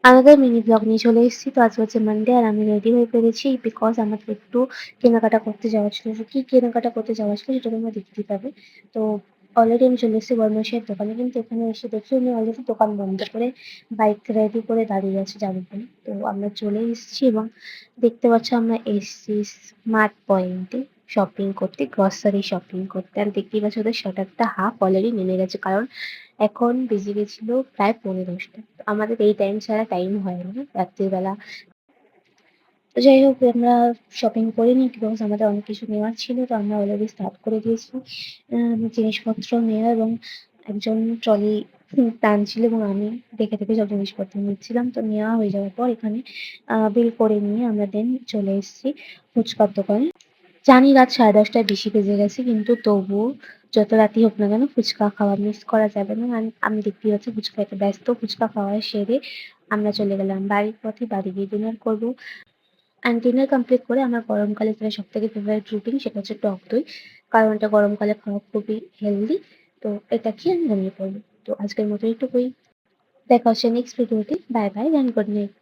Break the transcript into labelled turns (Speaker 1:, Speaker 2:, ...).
Speaker 1: আমাদের mini blog নিয়ে চলে এসেছি। তো আজ হচ্ছে মানডে আর আমি রেডি হয়ে পড়েছি বিকজ আমাদের একটু কেনাকাটা করতে যাওয়া ছিল। তো কি কেনাকাটা করতে যাওয়া ছিল সেটা তোমরা দেখতেই পাবে। তো অলরেডি আমি চলে এসেছি বড়মাসিয়ার দোকানে। কিন্তু এখানে এসে দেখি উনি অলরেডি দোকান বন্ধ করে বাইক রেডি করে দাঁড়িয়ে আছে যাবে বলে। তো আমরা চলে এসেছি এবং দেখতে পাচ্ছ আমরা এসেছি স্মার্ট পয়েন্টে শপিং করতে, গ্রসারি শপিং করতে। আর দেখতেই পাচ্ছ ওদের শাটারটা হাফ অলরেডি নেমে গেছে। কারণ এখন বেজে গেছিল প্রায় ১৫:১০। আমাদের এই টাইম ছাড়া টাইম হয় না রাত্রিবেলা। তো যাই হোক আমরা শপিং করে নিই বিকজ আমাদের অনেক কিছু নেওয়ার ছিল। তো আমরা অলরেডি স্টার্ট করে দিয়েছি জিনিসপত্র নেওয়া এবং একজন ট্রলি টানছিল এবং আমি দেখে, দেখে সব জিনিসপত্র নিচ্ছিলাম। তো নেওয়া হয়ে যাওয়ার পর এখানে বিল করে নিয়ে আমরা দেন চলে এসেছি ফুচকার দোকানে। জানি রাত 10:30টায় বেশি বেজে গেছে কিন্তু তবুও যত রাতই হোক না কেন ফুচকা খাওয়া মিস করা যাবে না। আমি দেখতেই পাচ্ছি ফুচকা খেতে ব্যস্ত। ফুচকা খাওয়া সেরে আমরা চলে গেলাম বাড়ির পথে। বাড়ি গিয়ে ডিনার করবো। অ্যান্ড ডিনার কমপ্লিট করে আমার গরমকালে যেটা সবথেকে ফেভারিট রুটিন সেটা হচ্ছে টক দই। কারণ এটা গরমকালে খাওয়া খুবই হেলদি। তো এটা খেয়ে আমি ঘুমিয়ে পড়বো। তো আজকের মতো এইটুকুই। দেখা হচ্ছে নেক্সট ভিডিওতে। Bye bye and good night.